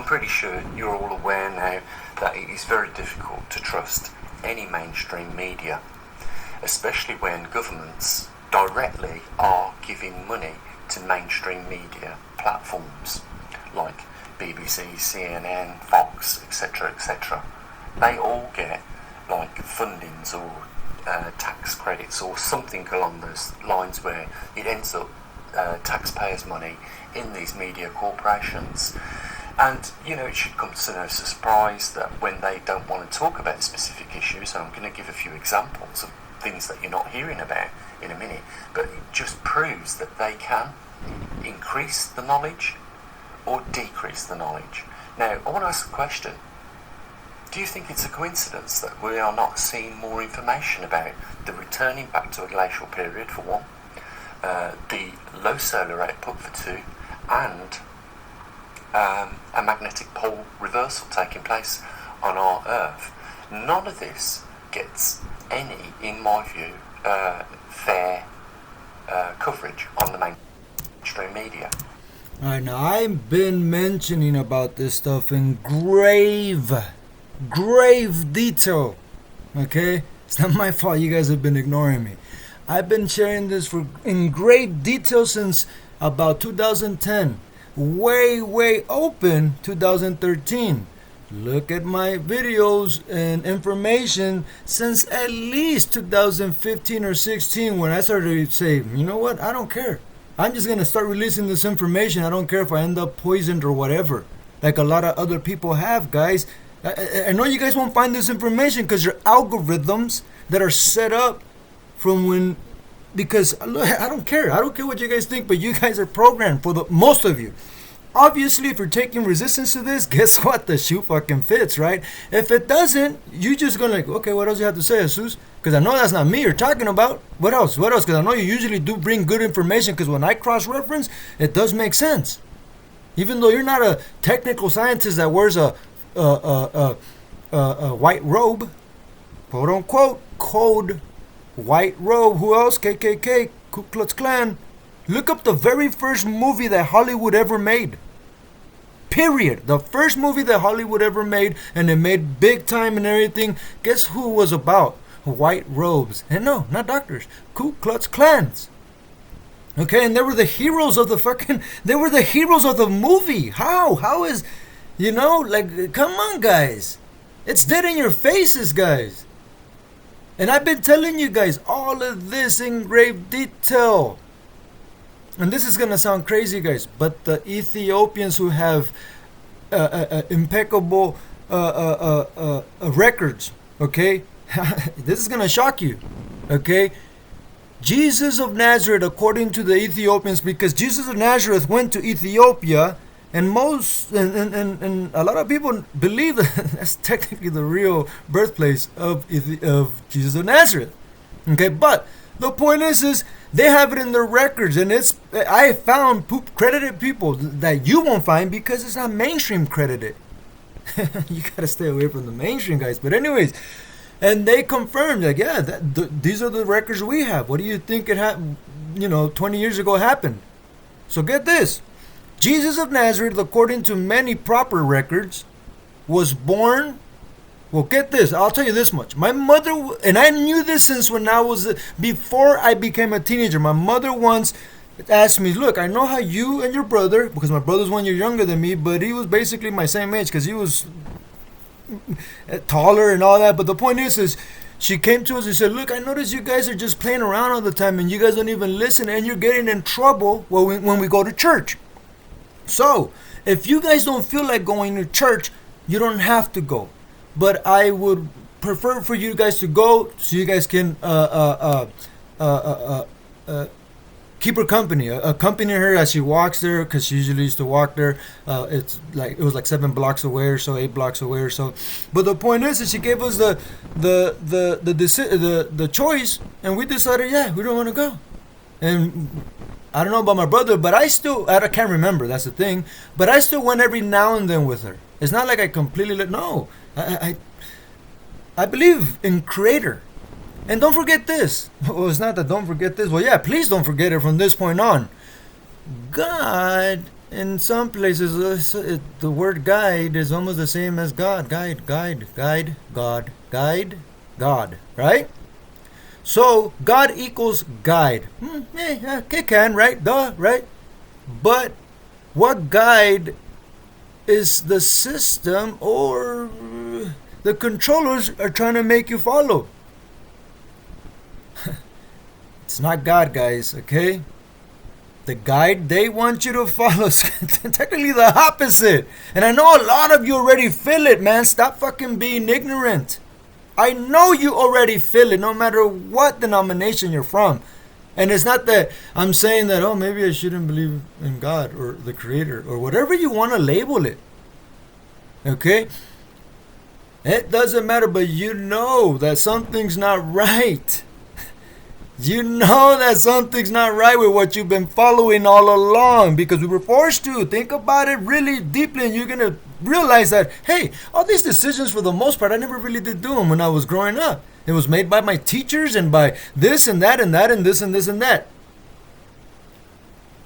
pretty sure you're all aware now that it is very difficult to trust any mainstream media, especially when governments directly are giving money to mainstream media platforms like BBC, CNN, Fox, etc., etc. They all get like fundings or tax credits or something along those lines where it ends up taxpayers' money in these media corporations. And, you know, it should come to no surprise that when they don't want to talk about specific issues, and I'm going to give a few examples of things that you're not hearing about in a minute, but it just proves that they can increase the knowledge or decrease the knowledge. Now, I want to ask a question. Do you think it's a coincidence that we are not seeing more information about the returning back to a glacial period, for one, the low solar output, for two, and a magnetic pole reversal taking place on our Earth? None of this gets any, in my view, fair coverage on the mainstream media. Alright, now I've been mentioning about this stuff in grave detail. Okay? It's not my fault you guys have been ignoring me. I've been sharing this in great detail since about 2010. Way open 2013. Look at my videos and information since at least 2015 or 16 when I started to say, you know what, I don't care. I'm just going to start releasing this information. I don't care if I end up poisoned or whatever, like a lot of other people have, guys. I know you guys won't find this information because your algorithms that are set up from when, because look, I don't care what you guys think, but you guys are programmed for the most of you. Obviously, if you're taking resistance to this, guess what? The shoe fucking fits, right? If it doesn't, you just gonna like, okay, what else you have to say, Jesus? Because I know that's not me you're talking about. What else? Because I know you usually do bring good information, because when I cross-reference, it does make sense. Even though you're not a technical scientist that wears a white robe, quote unquote, code white robe. Who else? KKK, Ku Klux Klan. Look up the very first movie that Hollywood ever made. Period. The first movie that Hollywood ever made, and it made big time and everything. Guess who it was about? White robes. And no, not doctors. Ku Klux Klans. Okay, and they were the heroes of the movie. How is, you know, like, come on, guys. It's dead in your faces, guys. And I've been telling you guys all of this in great detail. And this is going to sound crazy, guys, but the Ethiopians who have impeccable records, okay? This is going to shock you, okay? Jesus of Nazareth, according to the Ethiopians, because Jesus of Nazareth went to Ethiopia, and a lot of people believe that that's technically the real birthplace of Jesus of Nazareth, okay? But the point is they have it in their records, and I found credited people that you won't find because it's not mainstream credited. You gotta stay away from the mainstream guys. But anyways, and they confirmed, like, yeah, these are the records we have. What do you think 20 years ago happened? So get this. Jesus of Nazareth, according to many proper records, was born. Well, get this. I'll tell you this much. My mother, and I knew this since before I became a teenager. My mother once asked me, look, I know how you and your brother, because my brother's 1 year younger than me, but he was basically my same age because he was taller and all that. But the point is she came to us and said, look, I notice you guys are just playing around all the time and you guys don't even listen, and you're getting in trouble when we go to church. So, if you guys don't feel like going to church, you don't have to go. But I would prefer for you guys to go so you guys can keep her company, accompany her as she walks there, because she usually used to walk there. It was like 7 blocks away or so, 8 blocks away or so. But the point is that she gave us the choice, and we decided, yeah, we don't want to go. And I don't know about my brother, but I can't remember. That's the thing. But I still went every now and then with her. It's not like I completely no. I believe in Creator. And don't forget this. Well, it's not that don't forget this. Well, yeah, please don't forget it from this point on. God in some places, the word guide is almost the same as God. Guide, God, God, right? So, God equals guide. Okay, can, right? Duh, right? But what guide is the system or the controllers are trying to make you follow? It's not God, guys, okay? The guide they want you to follow is technically the opposite. And I know a lot of you already feel it, man. Stop fucking being ignorant. I know you already feel it, no matter what denomination you're from. And it's not that I'm saying that, oh, maybe I shouldn't believe in God or the Creator or whatever you want to label it. Okay? It doesn't matter, but you know that something's not right. You know that something's not right with what you've been following all along because we were forced to. Think about it really deeply and you're going to realize that, hey, all these decisions for the most part, I never really did do them when I was growing up. It was made by my teachers and by this and that and that and this and this and that.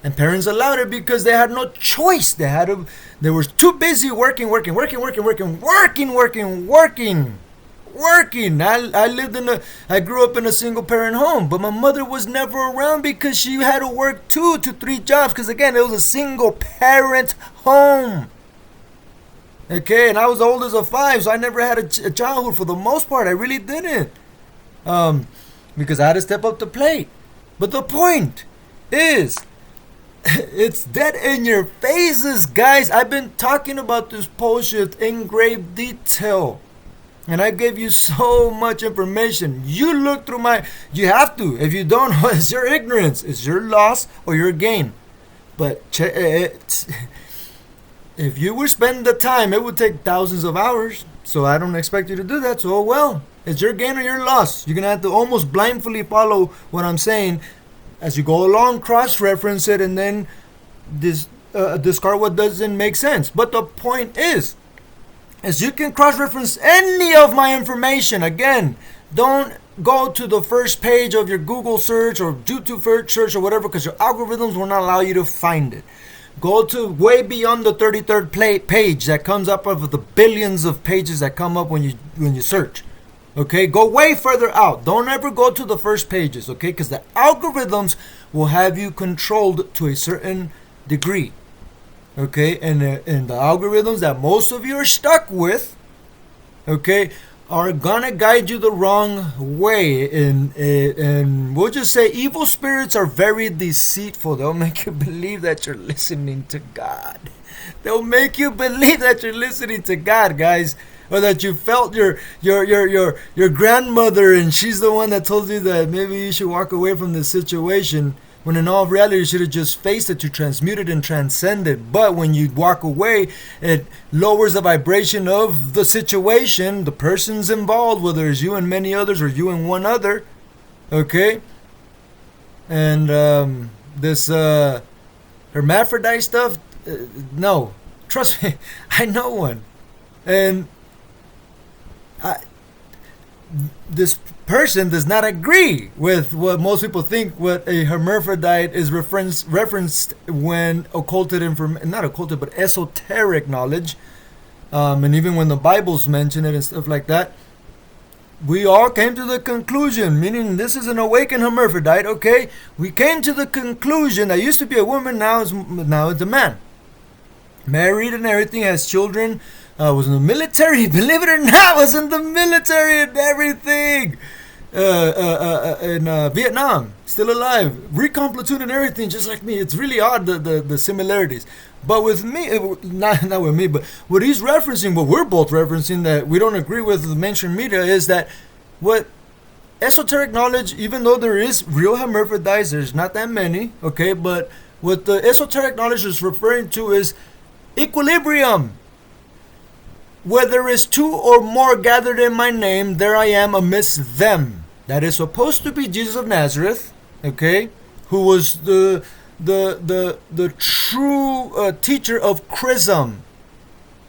And parents allowed it because they had no choice. They were too busy working. I grew up in a single parent home, but my mother was never around because she had to work 2 to 3 jobs because again, it was a single parent home. Okay, and I was old as a 5, so I never had a childhood for the most part. I really didn't. Because I had to step up to plate. But the point is, it's dead in your faces, guys. I've been talking about this pole shift in grave detail. And I gave you so much information. You look through you have to. If you don't, it's your ignorance. It's your loss or your gain. But if you were spending the time, it would take thousands of hours. So I don't expect you to do that. So, well, it's your gain or your loss. You're going to have to almost blindly follow what I'm saying as you go along, cross-reference it, and then discard what doesn't make sense. But the point is you can cross-reference any of my information. Again, don't go to the first page of your Google search or YouTube search or whatever because your algorithms will not allow you to find it. Go to way beyond the 33rd page that comes up of the billions of pages that come up when you search. Okay, go way further out. Don't ever go to the first pages, okay? Because the algorithms will have you controlled to a certain degree. Okay, and the algorithms that most of you are stuck with, okay, are gonna guide you the wrong way. And we'll just say evil spirits are very deceitful. They'll make you believe that you're listening to God. They'll make you believe that you're listening to God, guys. Or that you felt your grandmother and she's the one that told you that maybe you should walk away from this situation. When in all reality, you should have just faced it to transmute it and transcend it. But when you walk away, it lowers the vibration of the situation, the persons involved, whether it's you and many others or you and one other. Okay? And this hermaphrodite stuff, no. Trust me, I know one. And this person does not agree with what most people think what a hermaphrodite is referenced when not occulted, but esoteric knowledge, and even when the Bibles mention it and stuff like that. We all came to the conclusion, meaning this is an awakened hermaphrodite, okay? We came to the conclusion that used to be a woman, now it's a man. Married and everything, has children, was in the military, believe it or not, was in the military and everything. In Vietnam, still alive, recon platoon and everything, just like me. It's really odd, the similarities. But with me, not with me, but what he's referencing, what we're both referencing that we don't agree with the mainstream media is that what esoteric knowledge, even though there is real hermaphrodites, there's not that many, okay, but what the esoteric knowledge is referring to is equilibrium. Where there is 2 or more gathered in my name, there I am amidst them. That is supposed to be Jesus of Nazareth, okay, who was the true teacher of chrism.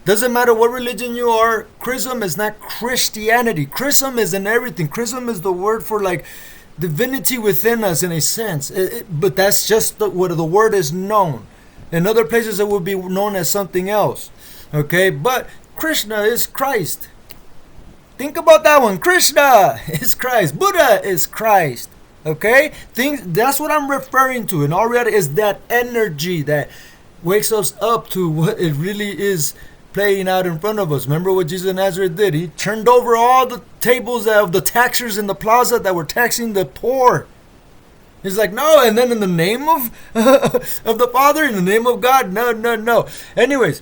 Doesn't matter what religion you are, chrism is not Christianity. Chrism is in everything. Chrism is the word for like divinity within us in a sense. But that's just what the word is known. In other places, it would be known as something else. Okay, but Krishna is Christ. Think about that one. Krishna is Christ. Buddha is Christ. Okay? That's what I'm referring to. In all reality, is that energy that wakes us up to what it really is playing out in front of us. Remember what Jesus of Nazareth did? He turned over all the tables of the taxers in the plaza that were taxing the poor. He's like, no, and then in the name of of the Father, in the name of God, no. Anyways,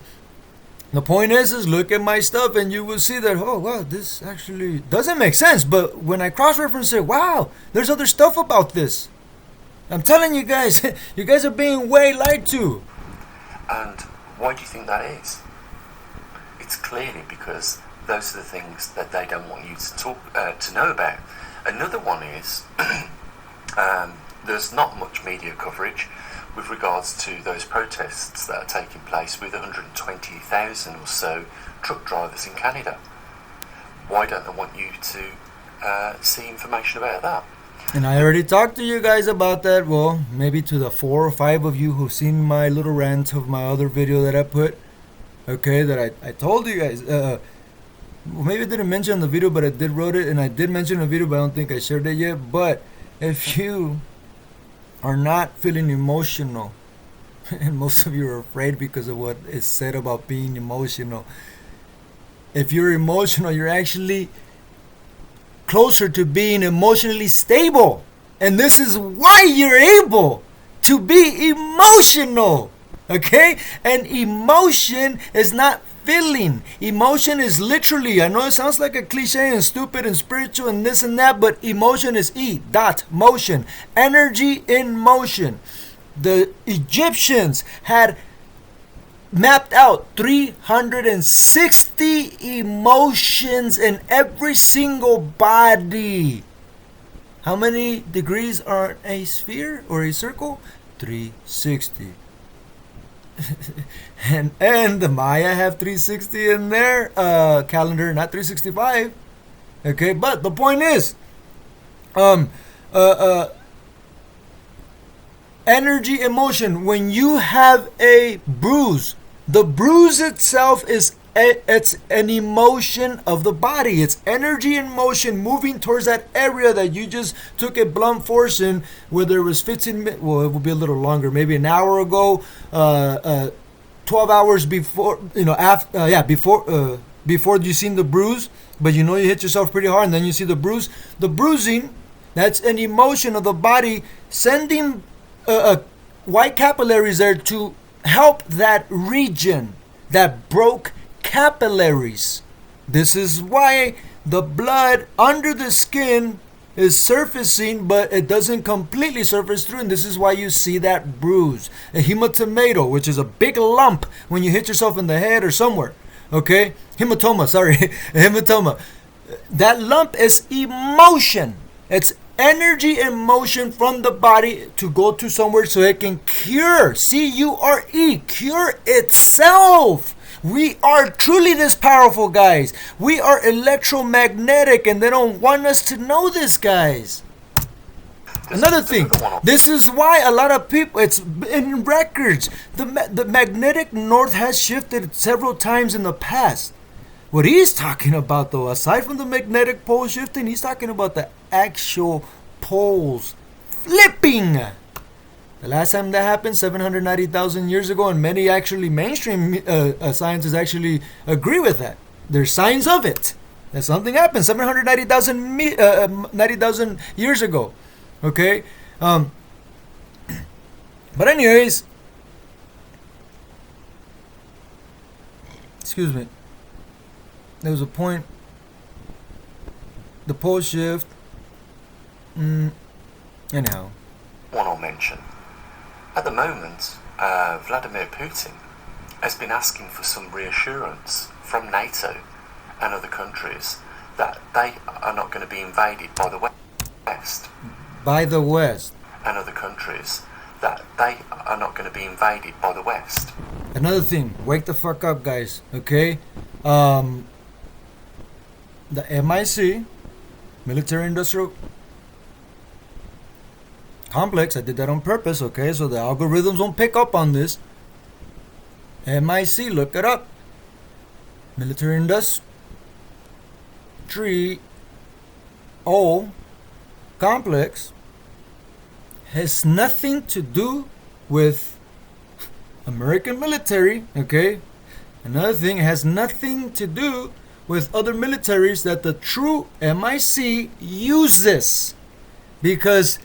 the point is look at my stuff and you will see that, oh, wow, this actually doesn't make sense. But when I cross-reference it, wow, there's other stuff about this. I'm telling you guys, you guys are being way lied to. And why do you think that is? It's clearly because those are the things that they don't want you to know about. Another one is there's not much media coverage with regards to those protests that are taking place with 120,000 or so truck drivers in Canada. Why don't they want you to see information about that? And I already talked to you guys about that. Well, maybe to the 4 or 5 of you who've seen my little rant of my other video that I put. Okay, that I told you guys. Maybe I didn't mention the video, but I did wrote it. And I did mention the video, but I don't think I shared it yet. But if you are not feeling emotional, and most of you are afraid because of what is said about being emotional. If you're emotional, you're actually closer to being emotionally stable. And this is why you're able to be emotional. Okay? And emotion is not feeling. Emotion is literally, I know it sounds like a cliche and stupid and spiritual and this and that, but emotion is motion. Energy in motion. The Egyptians had mapped out 360 emotions in every single body. How many degrees are a sphere or a circle? 360. and the Maya have 360 in their calendar, not 365. Okay, but the point is, energy, emotion. When you have a bruise, the bruise itself is it's an emotion of the body. It's energy in motion moving towards that area that you just took a blunt force in, whether it was 15 minutes, well, it would be a little longer, maybe an hour ago, 12 hours before, before you seen the bruise, but you know you hit yourself pretty hard and then you see the bruise. The bruising, that's an emotion of the body sending white capillaries there to help that region that broke capillaries. This is why the blood under the skin is surfacing, but it doesn't completely surface through, and this is why you see that bruise. A hematomato, which is a big lump when you hit yourself in the head or somewhere. Okay? Hematoma, sorry. A hematoma. That lump is emotion. It's energy and motion from the body to go to somewhere so it can cure. C-U-R-E. Cure itself. We are truly this powerful, guys. We are electromagnetic, and they don't want us to know this, guys. Another thing, this is why a lot of people, it's in records, the magnetic north has shifted several times in the past. What he's talking about, though, aside from the magnetic pole shifting, he's talking about the actual poles flipping. The last time that happened, 790,000 years ago, and many actually mainstream scientists actually agree with that. There's signs of it. That something happened 90,000 years ago. Okay? But anyways, excuse me. There was a point. The pole shift. Anyhow. One I'll mention. At the moment, Vladimir Putin has been asking for some reassurance from NATO and other countries that they are not going to be invaded by the West. By the West. And other countries that they are not going to be invaded by the West. Another thing, wake the fuck up, guys, okay? The MIC, Military Industrial Complex, I did that on purpose, okay? So the algorithms won't pick up on this, MIC, look it up. Military Industrial Complex has nothing to do with American military, okay? Another thing, it has nothing to do with other militaries that the true MIC uses, because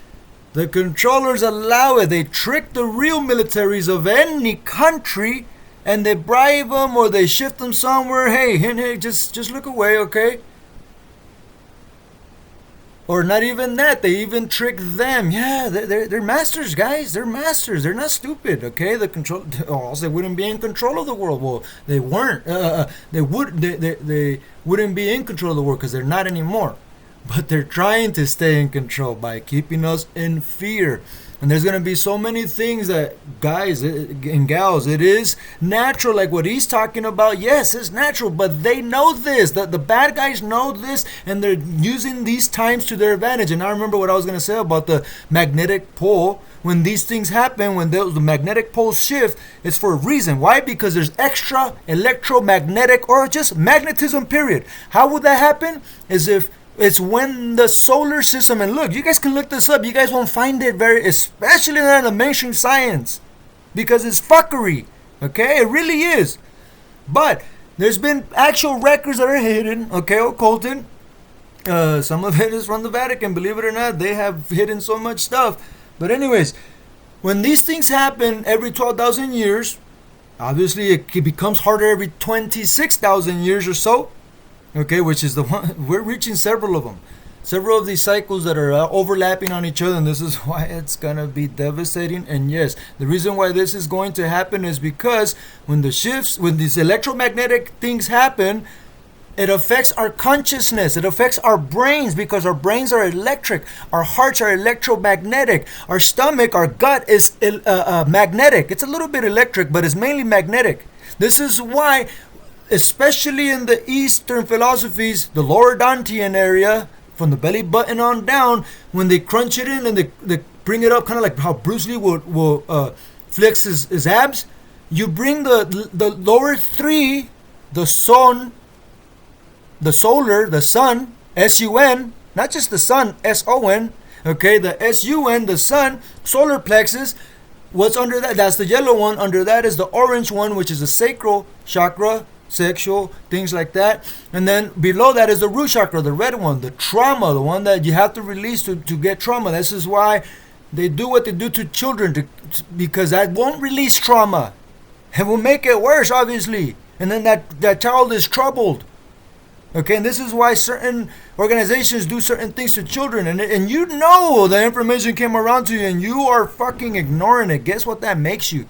the controllers allow it. They trick the real militaries of any country, and they bribe them or they shift them somewhere. Hey, just look away, okay? Or not even that, they even trick them. Yeah, they're masters, guys. They're masters. They're not stupid, okay? The control, or else they wouldn't be in control of the world. Well, they weren't. They wouldn't be in control of the world because they're not anymore. But they're trying to stay in control by keeping us in fear. And there's going to be so many things that, guys and gals, it is natural, like what he's talking about. Yes, it's natural, but they know this. The bad guys know this, and they're using these times to their advantage. And I remember what I was going to say about the magnetic pole. When these things happen, when the magnetic pole shift, it's for a reason. Why? Because there's extra electromagnetic or just magnetism, period. How would that happen? It's when the solar system, and look, you guys can look this up. You guys won't find it especially in the mainstream science, because it's fuckery. Okay, it really is. But there's been actual records that are hidden. Okay, occulted. Some of it is from the Vatican. Believe it or not, they have hidden so much stuff. But anyways, when these things happen every 12,000 years, obviously it becomes harder every 26,000 years or so. Okay, which is the one, we're reaching several of them. Several of these cycles that are overlapping on each other, and this is why it's going to be devastating. And yes, the reason why this is going to happen is because when these electromagnetic things happen, it affects our consciousness. It affects our brains, because our brains are electric. Our hearts are electromagnetic. Our stomach, our gut is magnetic. It's a little bit electric, but it's mainly magnetic. This is why, especially in the Eastern philosophies, the lower Dantean area, from the belly button on down, when they crunch it in and they bring it up, kind of like how Bruce Lee will flex his abs, you bring the lower three, the sun, the solar, the sun, S-U-N, not just the sun, S-O-N, okay, the S-U-N, the sun, solar plexus. What's under that? That's the yellow one. Under that is the orange one, which is the sacral chakra, sexual, things like that. And then below that is the root chakra, the red one, the trauma, the one that you have to release to get trauma. This is why they do what they do to children, because that won't release trauma. It will make it worse, obviously. And then that child is troubled. Okay, and this is why certain organizations do certain things to children. And you know the information came around to you and you are fucking ignoring it. Guess what that makes you?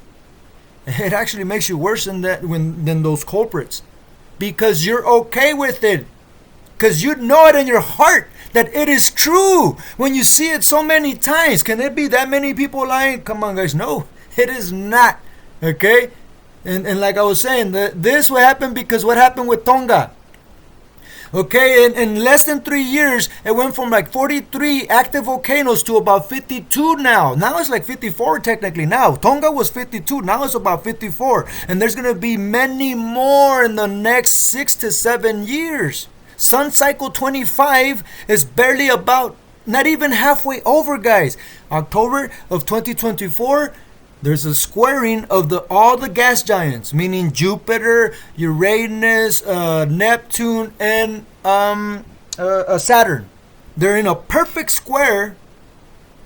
It actually makes you worse than those culprits, because you're okay with it, because you know it in your heart that it is true when you see it so many times. Can there be that many people lying? Come on, guys. No, it is not. Okay, and like I was saying, this will happen because what happened with Tonga. Okay, in less than 3 years, it went from like 43 active volcanoes to about 52 now. Now it's like 54 technically now. Tonga was 52, now it's about 54. And there's going to be many more in the next 6 to 7 years. Sun cycle 25 is barely about, not even halfway over, guys. October of 2024, there's a squaring of all the gas giants, meaning Jupiter, Uranus, Neptune, and Saturn. They're in a perfect square,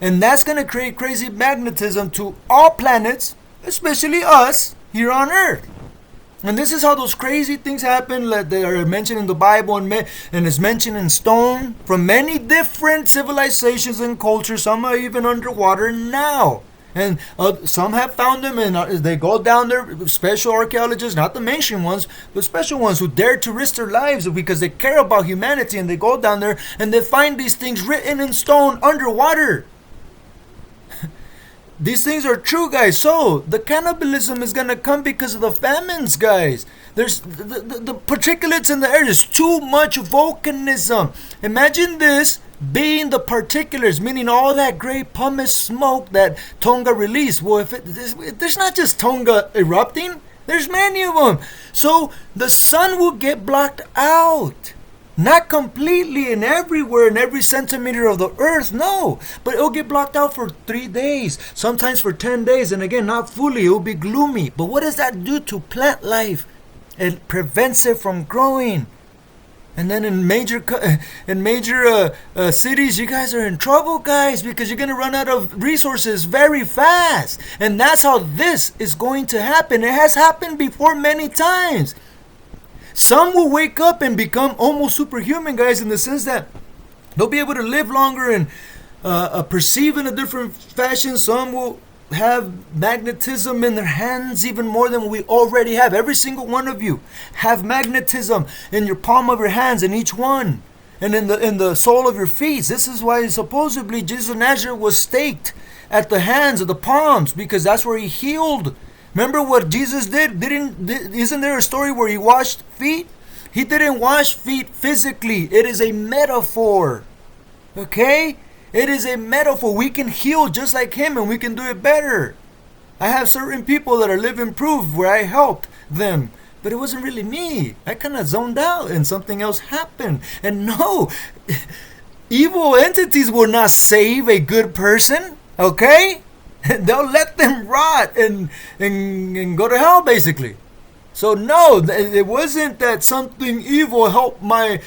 and that's going to create crazy magnetism to all planets, especially us here on Earth. And this is how those crazy things happen that are mentioned in the Bible and is mentioned in stone from many different civilizations and cultures. Some are even underwater now. And some have found them, and they go down there, special archaeologists, not the mainstream ones, but special ones who dare to risk their lives because they care about humanity, and they go down there and they find these things written in stone underwater. These things are true, guys. So the cannibalism is going to come because of the famines, guys. There's the particulates in the air. There's too much volcanism. Imagine this being the particulars, meaning all that great pumice smoke that Tonga released. Well, there's not just Tonga erupting. There's many of them. So the sun will get blocked out. Not completely and everywhere in every centimeter of the earth, no. But it'll get blocked out for 3 days, sometimes for 10 days. And again, not fully, it'll be gloomy. But what does that do to plant life? It prevents it from growing. And then in major cities, you guys are in trouble, guys, because you're going to run out of resources very fast. And that's how this is going to happen. It has happened before many times. Some will wake up and become almost superhuman, guys, in the sense that they'll be able to live longer and perceive in a different fashion. Some will have magnetism in their hands even more than we already have. Every single one of you have magnetism in your palm of your hands, in each one, and in the sole of your feet. This is why supposedly Jesus of Nazareth was staked at the hands of the palms, because that's where he healed. Remember what Jesus did? Isn't there a story where he washed feet? He didn't wash feet physically. It is a metaphor. Okay? It is a metaphor. We can heal just like him, and we can do it better. I have certain people that are living proof where I helped them, but it wasn't really me. I kind of zoned out and something else happened. And no, evil entities will not save a good person. Okay? They'll let them rot and go to hell, basically. So no, it wasn't that something evil helped my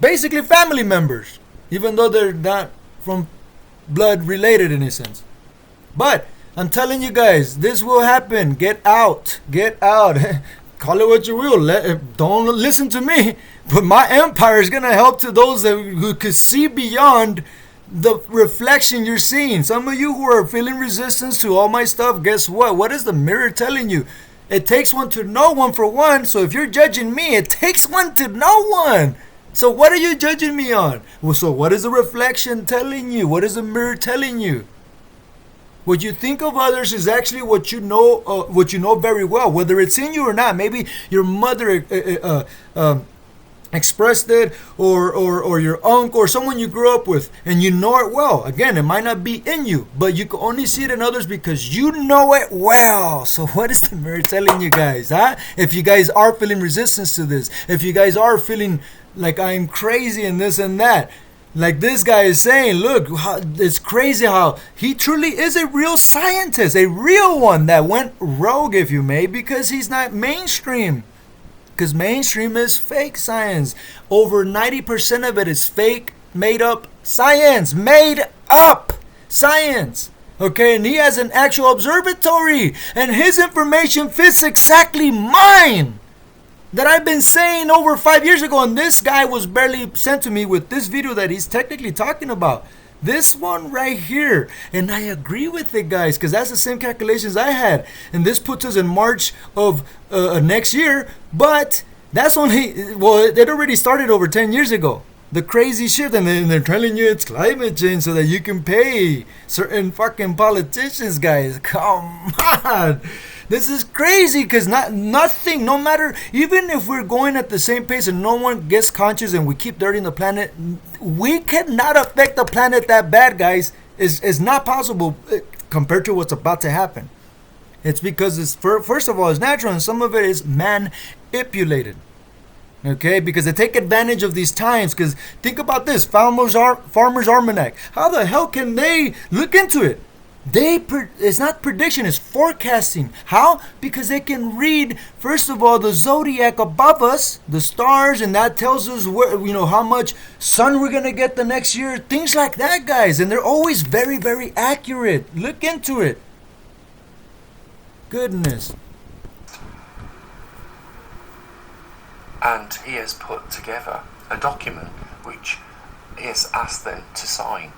basically family members, even though they're not from blood related in a sense. But I'm telling you guys, this will happen. Get out. Call it what you will. Don't listen to me. But my empire is going to help to those who could see beyond the reflection you're seeing. Some of you who are feeling resistance to all my stuff, guess what? What is the mirror telling you? It takes one to know one, for one. So if you're judging me, it takes one to know one. So what are you judging me on? Well, so what is the reflection telling you? What is the mirror telling you? What you think of others is actually what you know very well, whether it's in you or not. Maybe your mother expressed it, or your uncle, or someone you grew up with, and you know it well. Again, it might not be in you, but you can only see it in others because you know it well. So what is the mirror telling you guys? Huh? If you guys are feeling resistance to this, if you guys are feeling like I'm crazy and this and that, like this guy is saying, look, it's crazy how he truly is a real scientist, a real one that went rogue, if you may, because he's not mainstream. Because mainstream is fake science. Over 90% of it is fake, made up science. Made up science. Okay, and he has an actual observatory, and his information fits exactly mine that I've been saying over 5 years ago. And this guy was barely sent to me with this video that he's technically talking about. This one right here. And I agree with it, guys, because that's the same calculations I had. And this puts us in March of next year. But that's only, well, it already started over 10 years ago. The crazy shit. And they're telling you it's climate change so that you can pay certain fucking politicians, guys. Come on. This is crazy, because nothing, no matter, even if we're going at the same pace and no one gets conscious and we keep dirtying the planet, we cannot affect the planet that bad, guys. It's not possible compared to what's about to happen. It's because it's, first of all, it's natural, and some of it is manipulated. Okay, because they take advantage of these times. Because think about this, Farmer's Almanac. How the hell can they look into it? It's not prediction, it's forecasting. How? Because they can read, first of all, the zodiac above us, the stars, and that tells us where, how much sun we're gonna get the next year, things like that, guys. And they're always very, very accurate. Look into it. Goodness. And he has put together a document which he has asked them to sign.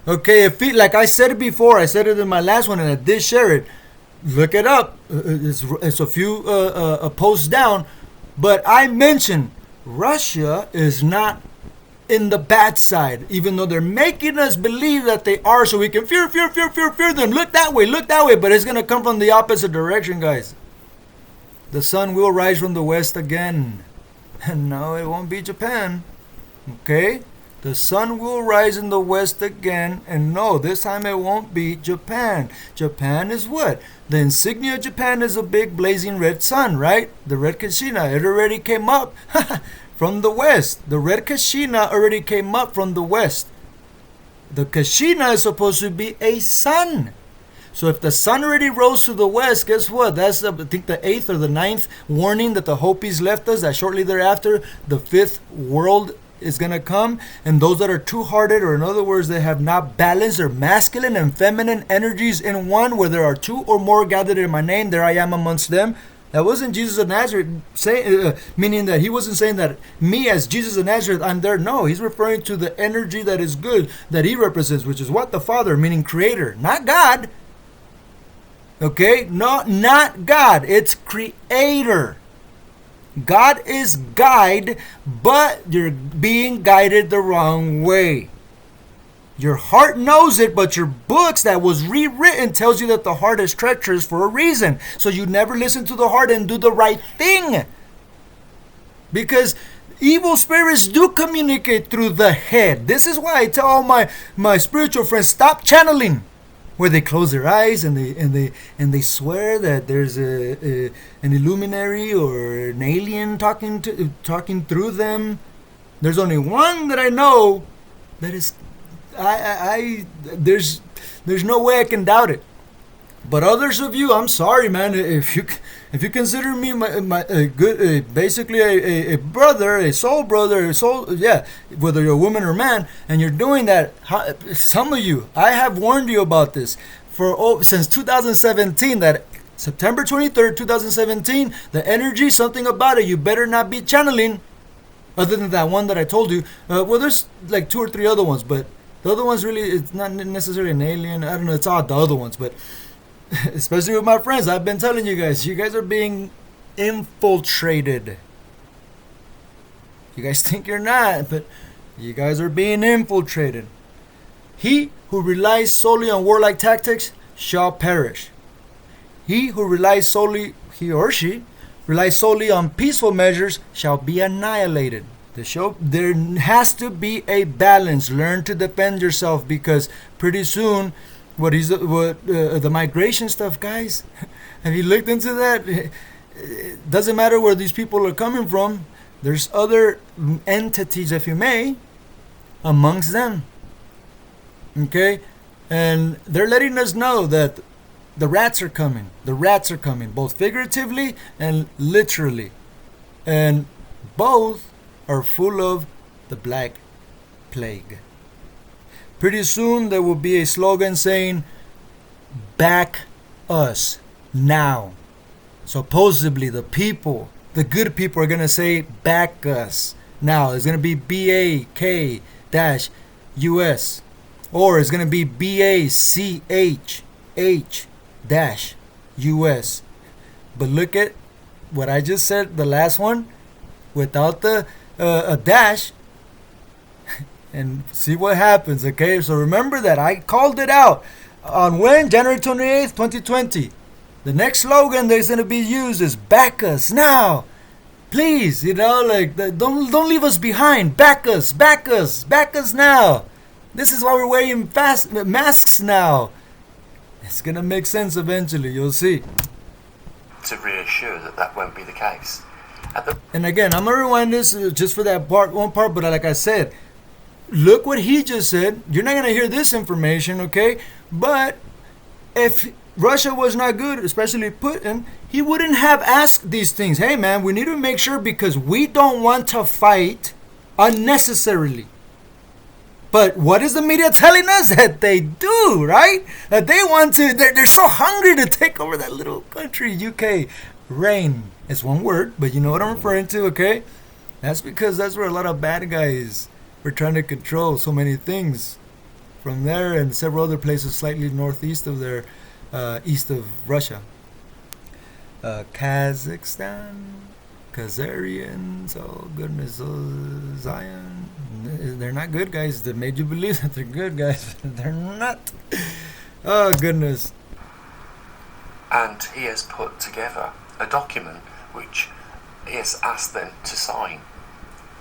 Okay, like I said it before, I said it in my last one, and I did share it. Look it up. It's a few posts down. But I mentioned Russia is not in the bad side, even though they're making us believe that they are, so we can fear them. Look that way, but it's going to come from the opposite direction, guys. The sun will rise from the west again. And no, it won't be Japan. Okay? The sun will rise in the west again, and no, this time it won't be Japan. Japan is what? The insignia of Japan is a big blazing red sun, right? The red Kashina. It already came up from the west. The red Kashina already came up from the west. The Kashina is supposed to be a sun. So if the sun already rose to the west, guess what? That's, I think, the 8th or the 9th warning that the Hopis left us, that shortly thereafter, the 5th world is going to come. And those that are two-hearted, or in other words, they have not balanced their masculine and feminine energies in one, where there are two or more gathered in my name, there I am amongst them. That wasn't Jesus of Nazareth saying, meaning that he wasn't saying that me as Jesus of Nazareth, I'm there. No, he's referring to the energy that is good, that he represents, which is what? The Father, meaning Creator, not God. Okay? No, not God. It's Creator. God is guide, but you're being guided the wrong way. Your heart knows it, but your books that was rewritten tells you that the heart is treacherous for a reason. So you never listen to the heart and do the right thing. Because evil spirits do communicate through the head. This is why I tell all my spiritual friends, stop channeling. Where they close their eyes and they swear that there's an illuminary or an alien talking through them. There's only one that I know that is, there's no way I can doubt it. But others of you, I'm sorry, man. If you consider me basically a brother, a soul brother, whether you're a woman or man, and you're doing that, some of you, I have warned you about this since 2017. That September 23rd, 2017, the energy, something about it, you better not be channeling. Other than that one that I told you, there's like 2 or 3 other ones, but the other ones really, it's not necessarily an alien. I don't know. It's odd, the other ones, but. Especially with my friends, I've been telling you guys are being infiltrated. You guys think you're not, but you guys are being infiltrated. He who relies solely on warlike tactics shall perish. He who relies solely, he or she, relies solely on peaceful measures shall be annihilated. There has to be a balance. Learn to defend yourself, because pretty soon, the migration stuff, guys, have you looked into that? It doesn't matter where these people are coming from. There's other entities, if you may, amongst them. Okay? And they're letting us know that the rats are coming. The rats are coming, both figuratively and literally. And both are full of the Black Plague. Pretty soon there will be a slogan saying, back us now. Supposedly the good people are going to say, back us now. It's going to be BAK-US. Or it's going to be BACHH-US. But look at what I just said, the last one, without the a dash. And see what happens, okay? So remember that I called it out on when? January 28th, 2020. The next slogan that's going to be used is back us now. Please, don't leave us behind. Back us now. This is why we're wearing masks now. It's going to make sense eventually, you'll see. To reassure that won't be the case. And again, I'm going to rewind this just for that one part, but like I said, look what he just said. You're not going to hear this information, okay? But if Russia was not good, especially Putin, he wouldn't have asked these things. Hey, man, we need to make sure, because we don't want to fight unnecessarily. But what is the media telling us? That they do, right? That they want to, they're so hungry to take over that little country, UK. Reign. It's one word, but you know what I'm referring to, okay? That's because that's where a lot of bad guys were trying to control so many things from there, and several other places slightly northeast of there, east of Russia. Kazakhstan, Khazarians, oh goodness, Zion. They're not good guys. They made you believe that they're good guys. They're not. Oh goodness. And he has put together a document which he has asked them to sign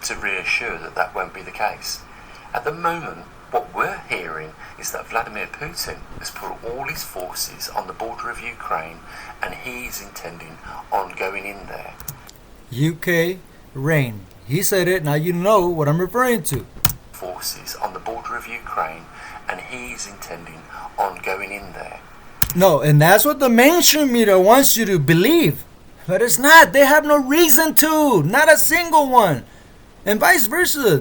to reassure that won't be the case. At the moment, what we're hearing is that Vladimir Putin has put all his forces on the border of Ukraine and he's intending on going in there. UK rain. He said it, now you know what I'm referring to. Forces on the border of Ukraine and he's intending on going in there. No, and that's what the mainstream media wants you to believe. But it's not. They have no reason to. Not a single one. And vice versa.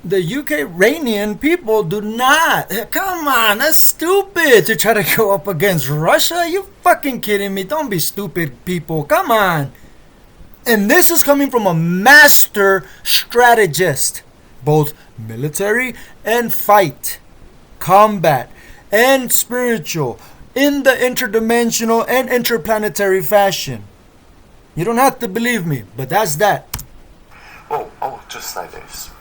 The Ukrainian people do not. Come on, that's stupid to try to go up against Russia. Are you fucking kidding me? Don't be stupid, people. Come on. And this is coming from a master strategist, both military and fight, combat, and spiritual, in the interdimensional and interplanetary fashion. You don't have to believe me, but that's that. Well, I'll just say this,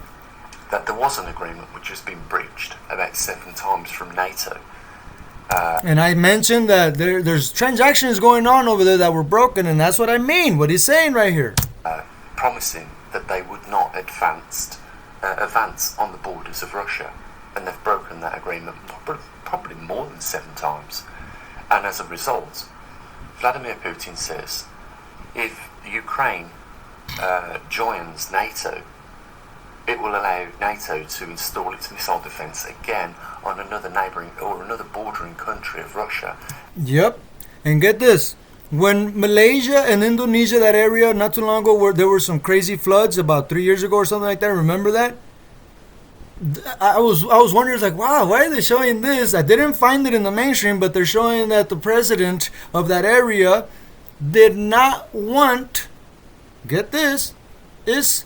that there was an agreement which has been breached about 7 times from NATO. And I mentioned that there's transactions going on over there that were broken, and that's what I mean, what he's saying right here. Promising that they would not advance on the borders of Russia. And they've broken that agreement probably more than 7 times. And as a result, Vladimir Putin says, if Ukraine joins NATO, it will allow NATO to install its missile defense again on another neighboring or another bordering country of Russia. Yep. And get this. When Malaysia and Indonesia, that area, not too long ago, where there were some crazy floods about 3 years ago or something like that, remember that? I was wondering, like, wow, why are they showing this? I didn't find it in the mainstream, but they're showing that the president of that area did not want, get this, is,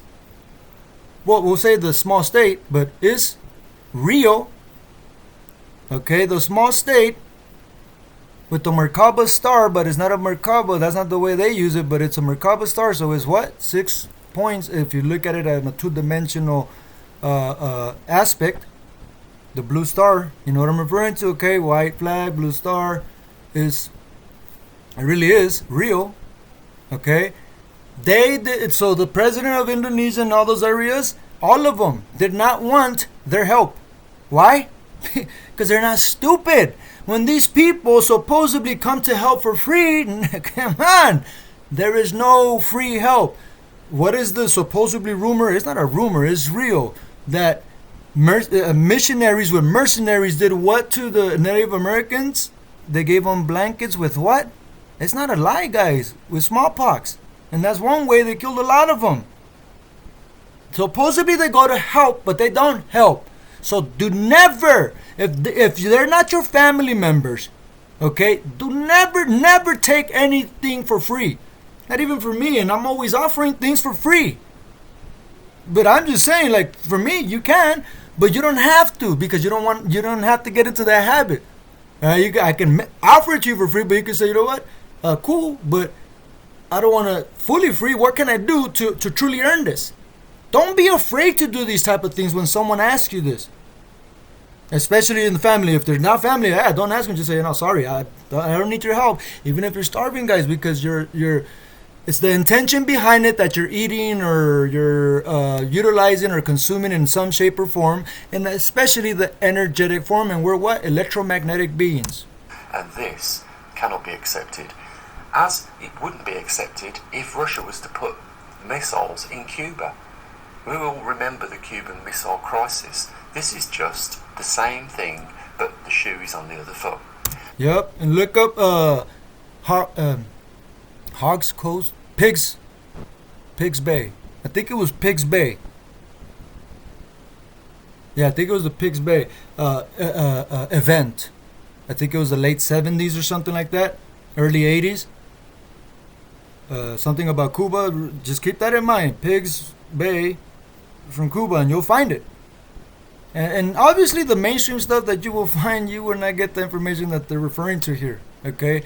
well, we'll say the small state, but is Rio, okay, the small state with the Merkaba star, but it's not a Merkaba, that's not the way they use it, but it's a Merkaba star, so it's what? 6 points if you look at it in a two-dimensional aspect. The blue star, you know what I'm referring to, okay? White flag, blue star, it really is real, okay? They did, so the president of Indonesia and all those areas, all of them did not want their help. Why? Because they're not stupid. When these people supposedly come to help for free, come on, there is no free help. What is the supposedly rumor? It's not a rumor, it's real. That missionaries with mercenaries did what to the Native Americans? They gave them blankets with what? It's not a lie, guys. With smallpox. And that's one way they killed a lot of them. Supposedly they go to help, but they don't help. So do never, if they're not your family members, okay, do never take anything for free. Not even for me, and I'm always offering things for free. But I'm just saying, like, for me, you can, but you don't have to, because you don't have to get into that habit. I can offer it to you for free, but you can say, you know what, cool, but I don't want to fully free. What can I do to truly earn this? Don't be afraid to do these type of things when someone asks you this. Especially in the family. If they're not family, don't ask them. Just say, no, sorry, I don't need your help. Even if you're starving, guys, because it's the intention behind it that you're eating or you're utilizing or consuming in some shape or form, and especially the energetic form. And we're what? Electromagnetic beings. And this cannot be accepted, as it wouldn't be accepted if Russia was to put missiles in Cuba. We all remember the Cuban Missile Crisis. This is just the same thing, but the shoe is on the other foot. Yep, and look up Hogs Coast, Pigs Bay. I think it was Pigs Bay. Yeah, I think it was the Pigs Bay event. I think it was the late 70s or something like that, early 80s. Something about Cuba. Just keep that in mind. Pigs Bay from Cuba, and you'll find it. And obviously the mainstream stuff that you will find, you will not get the information that they're referring to here. Okay?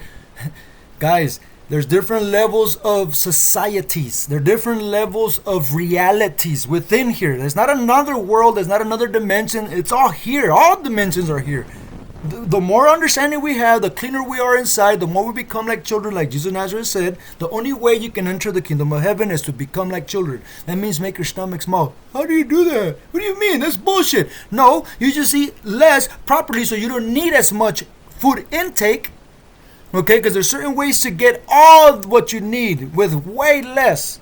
Guys, there's different levels of societies. There are different levels of realities within here. There's not another world. There's not another dimension. It's all here. All dimensions are here. The more understanding we have, the cleaner we are inside, the more we become like children, like Jesus of Nazareth said. The only way you can enter the kingdom of heaven is to become like children. That means make your stomach small. How do you do that? What do you mean? That's bullshit. No, you just eat less properly so you don't need as much food intake. Okay, because there's certain ways to get all what you need with way less.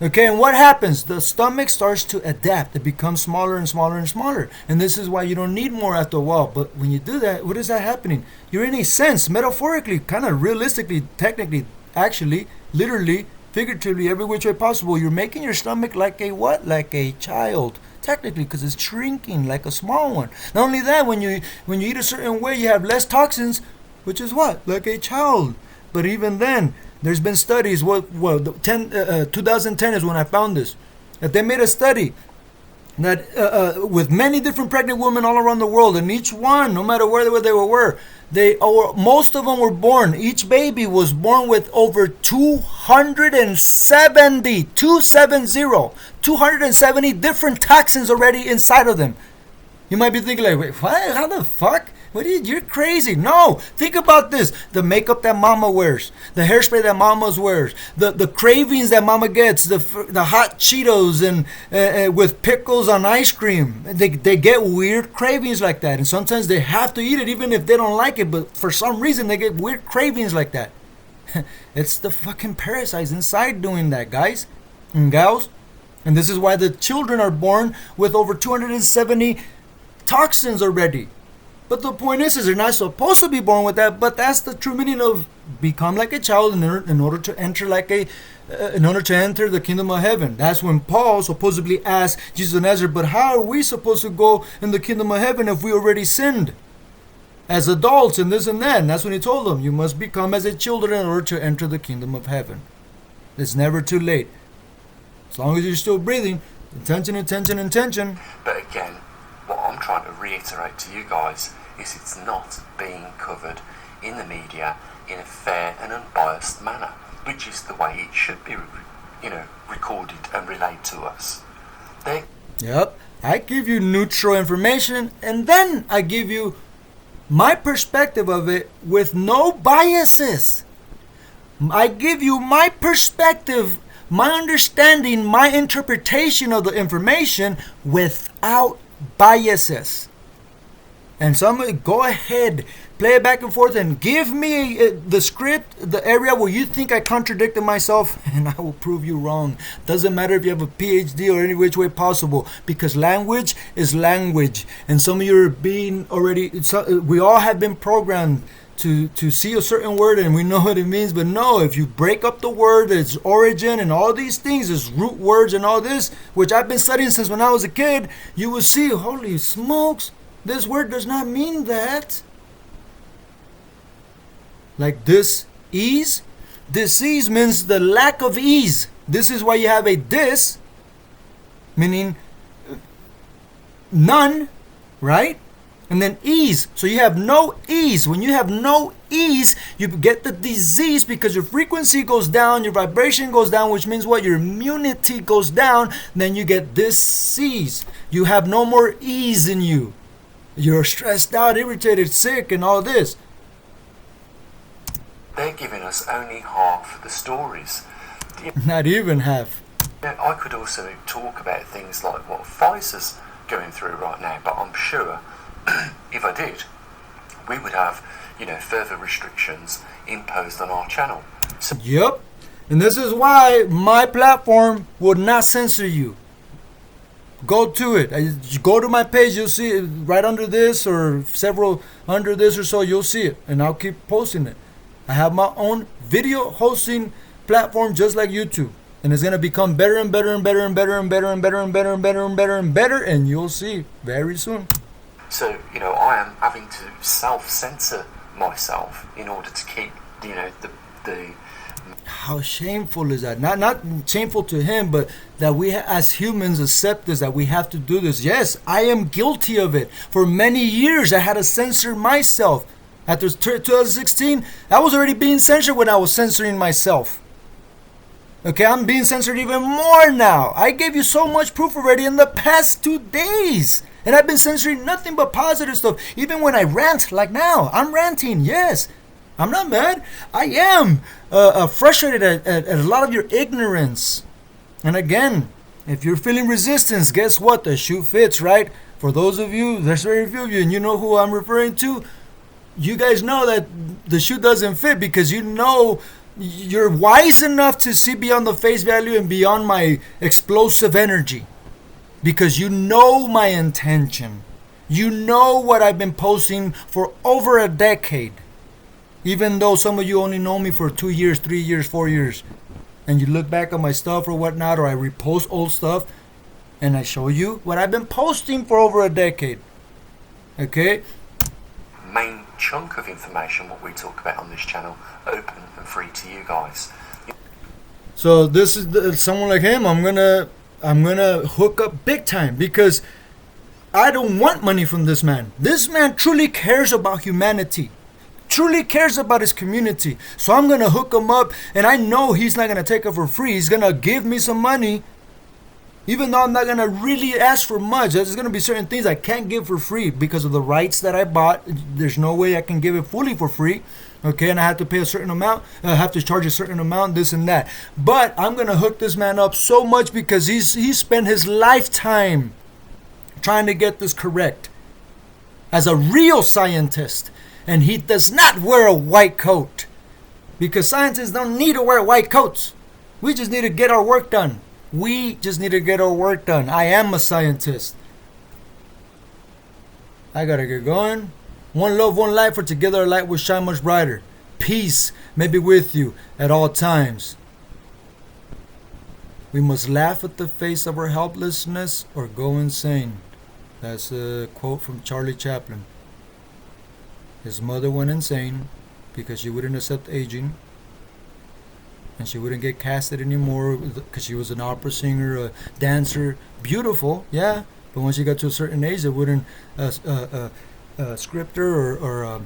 Okay, and what happens? The stomach starts to adapt. It becomes smaller and smaller and smaller. And this is why you don't need more after a while. But when you do that, what is that happening? You're in a sense, metaphorically, kind of realistically, technically, actually, literally, figuratively, every which way possible, you're making your stomach like a what? Like a child. Technically, because it's shrinking like a small one. Not only that, when you eat a certain way, you have less toxins, which is what? Like a child. But even then, there's been studies. 2010 is when I found this. That they made a study that with many different pregnant women all around the world, and each one, no matter where they were, most of them were born. Each baby was born with over 270 different toxins already inside of them. You might be thinking like, wait, what? How the fuck? You're crazy. No, think about this. The makeup that mama wears, the hairspray that mama wears, the cravings that mama gets, the hot Cheetos and with pickles on ice cream. They get weird cravings like that. And sometimes they have to eat it even if they don't like it. But for some reason, they get weird cravings like that. It's the fucking parasites inside doing that, guys and gals. And this is why the children are born with over 270 toxins already. But the point is they're not supposed to be born with that. But that's the true meaning of become like a child in order to enter the kingdom of heaven. That's when Paul supposedly asked Jesus of Nazareth, but how are we supposed to go in the kingdom of heaven if we already sinned as adults and this and that? And that's when he told them, you must become as a children in order to enter the kingdom of heaven. It's never too late. As long as you're still breathing, intention. But again, what I'm trying to reiterate to you guys is it's not being covered in the media in a fair and unbiased manner, which is the way it should be, recorded and relayed to us. Yep, I give you neutral information, and then I give you my perspective of it with no biases. I give you my perspective, my understanding, my interpretation of the information without biases. And somebody go ahead, play it back and forth, and give me the script, the area where you think I contradicted myself, and I will prove you wrong. Doesn't matter if you have a PhD or any which way possible, because language is language. And some of you are being already, we all have been programmed to see a certain word and we know what it means. But no, if you break up the word, its origin and all these things, its root words and all this, which I've been studying since when I was a kid, you will see, holy smokes, this word does not mean that. Like this ease means the lack of ease. This is why you have a dis, meaning none, right? And then ease. So you have no ease. When you have no ease, you get the disease because your frequency goes down, your vibration goes down, which means what? Your immunity goes down. Then you get disease. You have no more ease in you. You're stressed out, irritated, sick, and all this. They're giving us only half the stories. Not even half. I could also talk about things like what Pfizer's going through right now, but I'm sure if I did, we would have, further restrictions imposed on our channel. So yep. And this is why my platform would not censor you. Go to it. You go to my page, you'll see it right under this or several under this or so, you'll see it. And I'll keep posting it. I have my own video hosting platform just like YouTube. And it's going to become better and better and better and better and better and better and better and better and better and better. And you'll see very soon. So, I am having to self-censor myself in order to keep, the... How shameful is that? Not shameful to him, but that we as humans accept this, that we have to do this. Yes, I am guilty of it. For many years, I had to censor myself. After 2016, I was already being censored when I was censoring myself. Okay, I'm being censored even more now. I gave you so much proof already in the past 2 days. And I've been censoring nothing but positive stuff. Even when I rant, like now, I'm ranting, yes. I'm not mad. I am frustrated at a lot of your ignorance. And again, if you're feeling resistance, guess what? The shoe fits, right? For those of you, there's very few of you, and you know who I'm referring to. You guys know that the shoe doesn't fit because you know you're wise enough to see beyond the face value and beyond my explosive energy. Because you know my intention. You know what I've been posting for over a decade. Even though some of you only know me for 2 years, 3 years, 4 years. And you look back on my stuff or whatnot, or I repost old stuff, and I show you what I've been posting for over a decade. Okay? Main chunk of information, what we talk about on this channel, open and free to you guys. So this is someone like him. I'm gonna hook up big time because I don't want money from this man. This man truly cares about humanity. Truly cares about his community. So I'm gonna hook him up, and I know he's not gonna take it for free. He's gonna give me some money, even though I'm not gonna really ask for much. There's gonna be certain things I can't give for free because of the rights that I bought. There's no way I can give it fully for free. Okay, and I have to pay a certain amount. I have to charge a certain amount, this and that. But I'm gonna hook this man up so much because he spent his lifetime trying to get this correct as a real scientist. And he does not wear a white coat. Because scientists don't need to wear white coats. We just need to get our work done. We just need to get our work done. I am a scientist. I gotta get going. One love, one light, for together our light will shine much brighter. Peace may be with you at all times. We must laugh at the face of our helplessness or go insane. That's a quote from Charlie Chaplin. His mother went insane because she wouldn't accept aging, and she wouldn't get casted anymore because she was an opera singer, a dancer, beautiful, yeah. But when she got to a certain age, they wouldn't script her or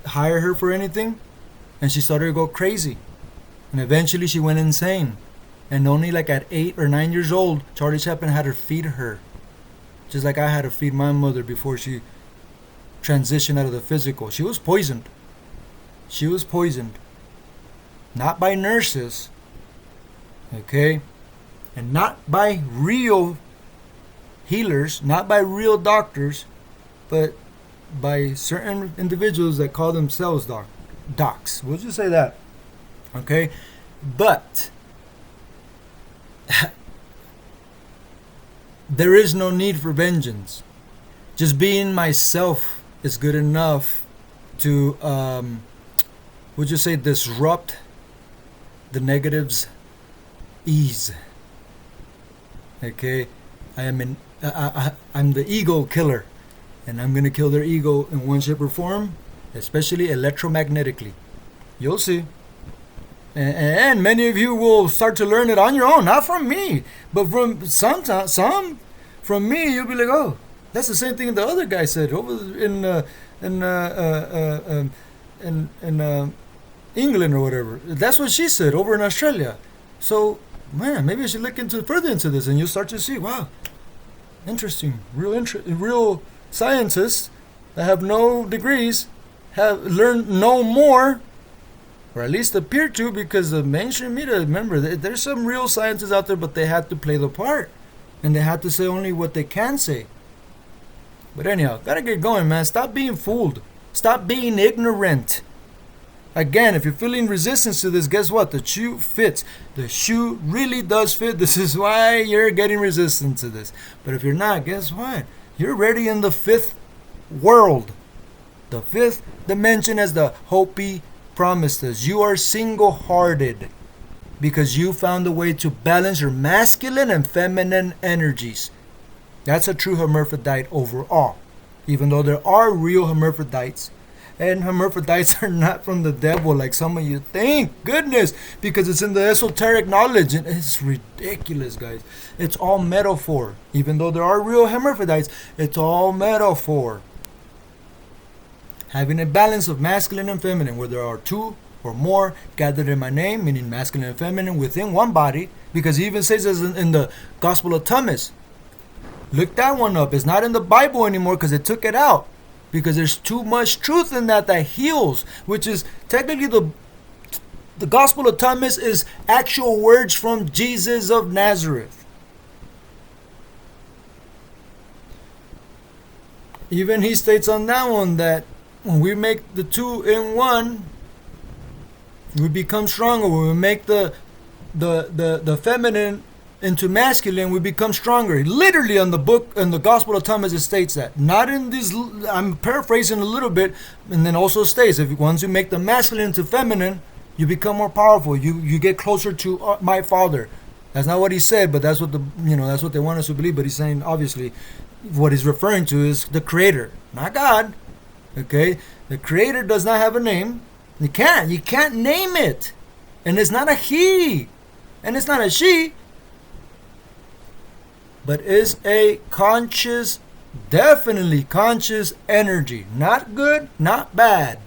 hire her for anything, and she started to go crazy, and eventually she went insane. And only like at 8 or 9 years old, Charlie Chaplin had her feed her, just like I had to feed my mother before she transition out of the physical. She was poisoned. She was poisoned. Not by nurses. Okay? And not by real healers, not by real doctors, but by certain individuals that call themselves docs. We'll just say that. Okay? But there is no need for vengeance. Just being myself is good enough to, would you say, disrupt the negative's ease. Okay, I'm the ego killer, and I'm gonna kill their ego in one shape or form, especially electromagnetically. You'll see. And many of you will start to learn it on your own, not from me, but from some from me. You'll be like, oh, that's the same thing the other guy said over in England or whatever. That's what she said over in Australia. So, man, maybe I should look further into this, and you'll start to see, wow, interesting. Real scientists that have no degrees have learned no more, or at least appear to, because the mainstream media. Remember, there's some real scientists out there, but they had to play the part, and they had to say only what they can say. But anyhow, gotta get going, man. Stop being fooled. Stop being ignorant. Again, if you're feeling resistance to this, guess what? The shoe fits. The shoe really does fit. This is why you're getting resistant to this. But if you're not, guess what? You're already in the fifth world. The fifth dimension, as the Hopi promised us. You are single-hearted because you found a way to balance your masculine and feminine energies. That's a true hermaphrodite overall. Even though there are real hermaphrodites. And hermaphrodites are not from the devil like some of you think. Goodness, because it's in the esoteric knowledge. And it's ridiculous, guys. It's all metaphor. Even though there are real hermaphrodites, it's all metaphor. Having a balance of masculine and feminine, where there are two or more gathered in my name, meaning masculine and feminine within one body. Because he even says this in the Gospel of Thomas. Look that one up. It's not in the Bible anymore because it took it out. Because there's too much truth in that heals, which is technically the Gospel of Thomas is actual words from Jesus of Nazareth. Even he states on that one that when we make the two in one, we become stronger. When we make the feminine into masculine, we become stronger. Literally on the book, in the Gospel of Thomas, it states that. Not in these, I'm paraphrasing a little bit, and then also states, if once you make the masculine into feminine, you become more powerful. You get closer to my Father. That's not what he said, but that's what that's what they want us to believe. But he's saying, obviously, what he's referring to is the Creator, not God. Okay, the Creator does not have a name. You can't name it, and it's not a he, and it's not a she. But is a conscious, definitely conscious energy. Not good, not bad.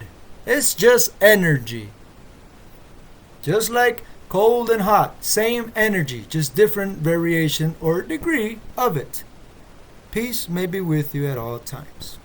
It's just energy. Just like cold and hot, same energy, just different variation or degree of it. Peace may be with you at all times.